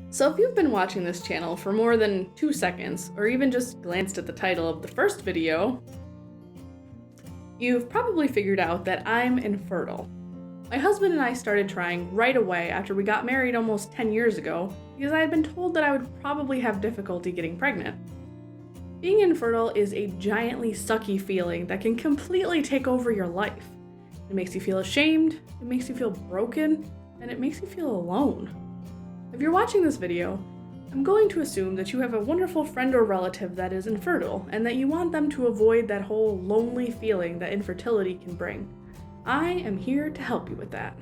So if you've been watching this channel for more than 2 seconds, or even just glanced at the title of the first video, you've probably figured out that I'm infertile. My husband and I started trying right away after we got married almost 10 years ago because I had been told that I would probably have difficulty getting pregnant. Being infertile is a giantly sucky feeling that can completely take over your life. It makes you feel ashamed, it makes you feel broken, and it makes you feel alone. If you're watching this video, I'm going to assume that you have a wonderful friend or relative that is infertile and that you want them to avoid that whole lonely feeling that infertility can bring. I am here to help you with that.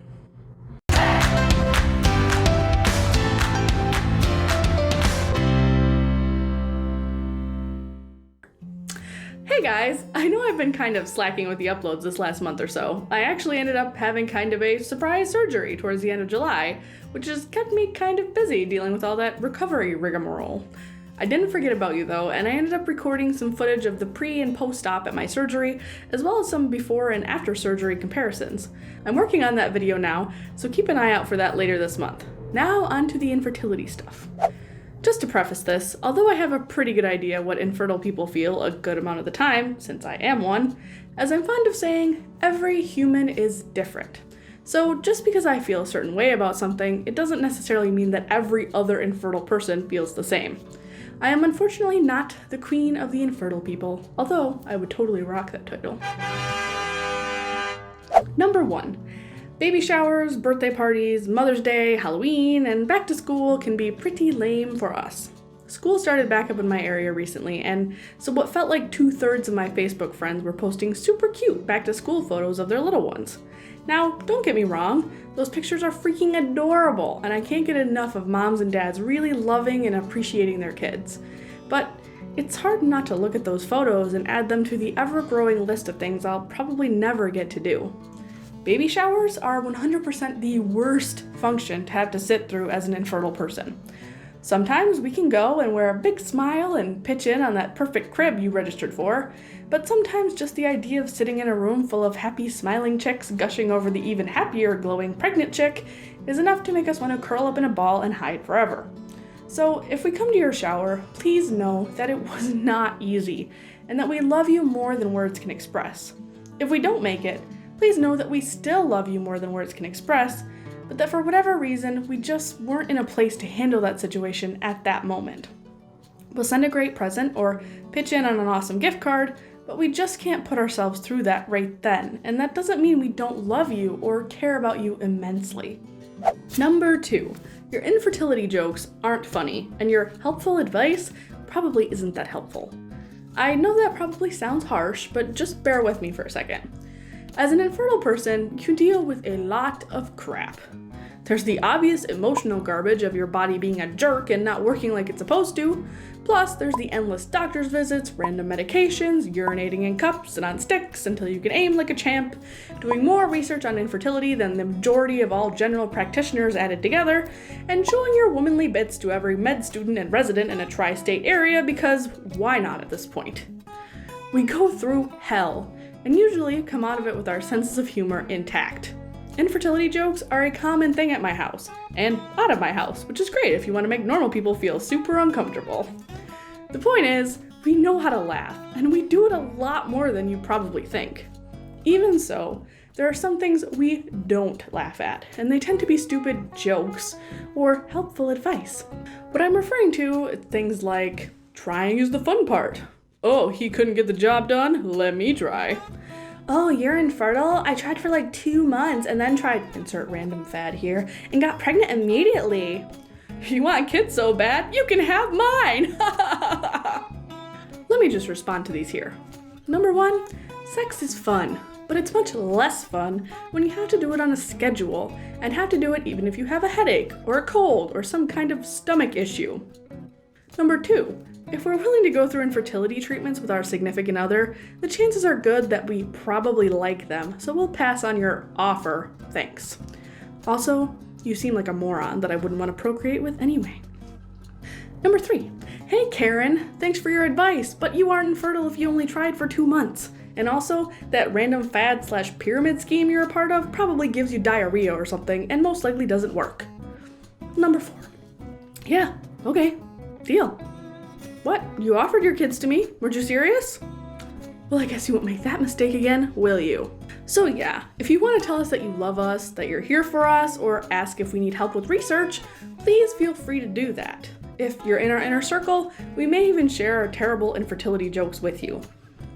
Hey guys, I know I've been kind of slacking with the uploads this last month or so. I actually ended up having kind of a surprise surgery towards the end of July, which has kept me kind of busy dealing with all that recovery rigmarole. I didn't forget about you though, and I ended up recording some footage of the pre and post-op at my surgery, as well as some before and after surgery comparisons. I'm working on that video now, so keep an eye out for that later this month. Now on to the infertility stuff. Just to preface this, although I have a pretty good idea what infertile people feel a good amount of the time, since I am one, as I'm fond of saying, every human is different. So just because I feel a certain way about something, it doesn't necessarily mean that every other infertile person feels the same. I am unfortunately not the queen of the infertile people, although I would totally rock that title. Number 1. Baby showers, birthday parties, Mother's Day, Halloween, and back to school can be pretty lame for us. School started back up in my area recently, and so what felt like 2/3 of my Facebook friends were posting super cute back to school photos of their little ones. Now, don't get me wrong, those pictures are freaking adorable, and I can't get enough of moms and dads really loving and appreciating their kids. But it's hard not to look at those photos and add them to the ever-growing list of things I'll probably never get to do. Baby showers are 100% the worst function to have to sit through as an infertile person. Sometimes we can go and wear a big smile and pitch in on that perfect crib you registered for, but sometimes just the idea of sitting in a room full of happy smiling chicks gushing over the even happier glowing pregnant chick is enough to make us want to curl up in a ball and hide forever. So if we come to your shower, please know that it was not easy and that we love you more than words can express. If we don't make it, please know that we still love you more than words can express, but that for whatever reason, we just weren't in a place to handle that situation at that moment. We'll send a great present or pitch in on an awesome gift card, but we just can't put ourselves through that right then, and that doesn't mean we don't love you or care about you immensely. Number 2, your infertility jokes aren't funny, and your helpful advice probably isn't that helpful. I know that probably sounds harsh, but just bear with me for a second. As an infertile person, you deal with a lot of crap. There's the obvious emotional garbage of your body being a jerk and not working like it's supposed to. Plus, there's the endless doctor's visits, random medications, urinating in cups and on sticks until you can aim like a champ, doing more research on infertility than the majority of all general practitioners added together, and showing your womanly bits to every med student and resident in a tri-state area because why not at this point? We go through hell, and usually come out of it with our senses of humor intact. Infertility jokes are a common thing at my house, and out of my house, which is great if you want to make normal people feel super uncomfortable. The point is, we know how to laugh, and we do it a lot more than you probably think. Even so, there are some things we don't laugh at, and they tend to be stupid jokes or helpful advice. What I'm referring to is things like, trying is the fun part. Oh, he couldn't get the job done? Let me try. Oh, you're infertile? I tried for like 2 months and then tried, insert random fad here, and got pregnant immediately. You want kids so bad? You can have mine! Let me just respond to these here. Number 1, sex is fun, but it's much less fun when you have to do it on a schedule and have to do it even if you have a headache or a cold or some kind of stomach issue. Number 2, if we're willing to go through infertility treatments with our significant other, the chances are good that we probably like them, so we'll pass on your offer, thanks. Also, you seem like a moron that I wouldn't want to procreate with anyway. Number 3, hey Karen, thanks for your advice, but you aren't infertile if you only tried for 2 months. And also, that random fad/pyramid scheme you're a part of probably gives you diarrhea or something and most likely doesn't work. Number 4, Yeah, okay, deal. What? You offered your kids to me? Weren't you serious? Well, I guess you won't make that mistake again, will you? So yeah, if you want to tell us that you love us, that you're here for us, or ask if we need help with research, please feel free to do that. If you're in our inner circle, we may even share our terrible infertility jokes with you.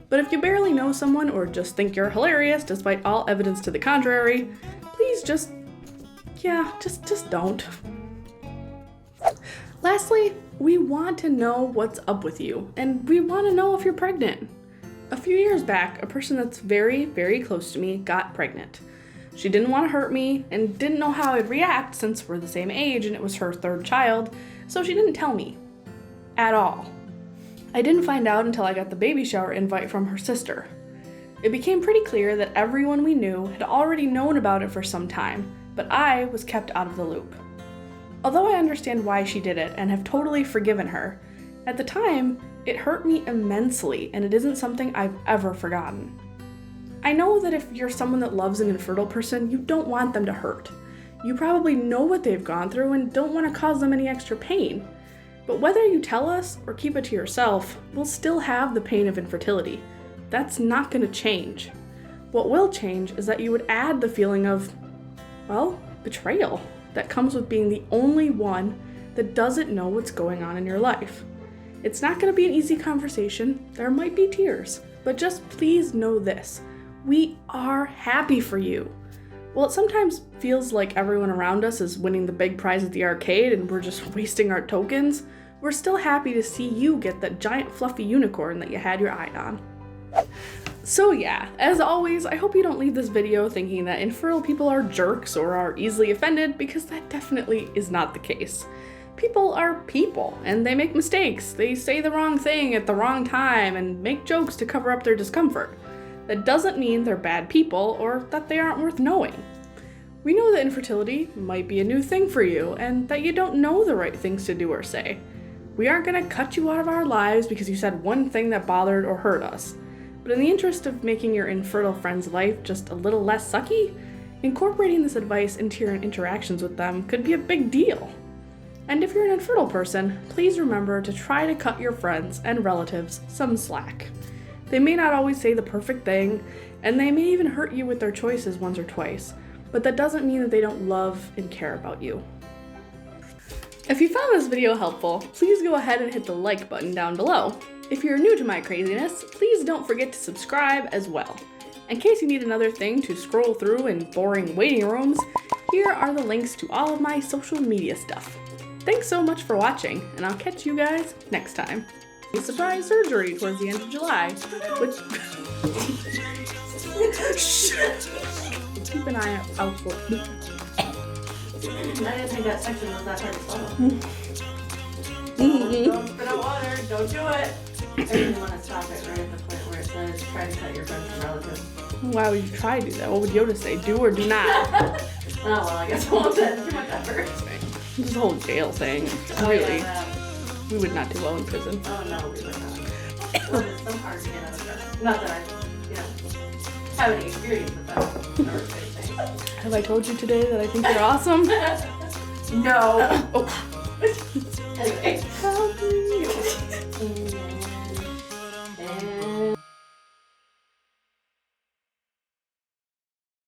But if you barely know someone or just think you're hilarious despite all evidence to the contrary, please just don't. Lastly, we want to know what's up with you, and we want to know if you're pregnant. A few years back, a person that's very, very close to me got pregnant. She didn't want to hurt me and didn't know how I'd react since we're the same age and it was her third child, so she didn't tell me. At all. I didn't find out until I got the baby shower invite from her sister. It became pretty clear that everyone we knew had already known about it for some time, but I was kept out of the loop. Although I understand why she did it and have totally forgiven her, at the time, it hurt me immensely and it isn't something I've ever forgotten. I know that if you're someone that loves an infertile person, you don't want them to hurt. You probably know what they've gone through and don't want to cause them any extra pain. But whether you tell us or keep it to yourself, we'll still have the pain of infertility. That's not going to change. What will change is that you would add the feeling of, well, betrayal that comes with being the only one that doesn't know what's going on in your life. It's not going to be an easy conversation. There might be tears, but just please know this. We are happy for you. While it sometimes feels like everyone around us is winning the big prize at the arcade and we're just wasting our tokens, we're still happy to see you get that giant fluffy unicorn that you had your eye on. So yeah, as always, I hope you don't leave this video thinking that infertile people are jerks or are easily offended, because that definitely is not the case. People are people, and they make mistakes. They say the wrong thing at the wrong time and make jokes to cover up their discomfort. That doesn't mean they're bad people or that they aren't worth knowing. We know that infertility might be a new thing for you and that you don't know the right things to do or say. We aren't going to cut you out of our lives because you said one thing that bothered or hurt us. But in the interest of making your infertile friend's life just a little less sucky, incorporating this advice into your interactions with them could be a big deal. And if you're an infertile person, please remember to try to cut your friends and relatives some slack. They may not always say the perfect thing, and they may even hurt you with their choices once or twice, but that doesn't mean that they don't love and care about you. If you found this video helpful, please go ahead and hit the like button down below. If you're new to my craziness, please don't forget to subscribe as well. In case you need another thing to scroll through in boring waiting rooms, here are the links to all of my social media stuff. Thanks so much for watching, and I'll catch you guys next time. A surprise surgery towards the end of July, which keep an eye out for. I didn't think that section was that hard to swallow. Don't spit out water, don't do it. I didn't want to stop it right at the point where it says try to cut your friends and relatives. Why would you try to do that? What would Yoda say? Do or do not? Oh well, I guess I won't say too much effort. This whole jail thing, really, we would not do well in prison. Oh no, we would not. Well, it's so hard to get out of prison. Not that I, have any experience with that. Have I told you today that I think you're awesome? No. Oh. Anyway. Help me.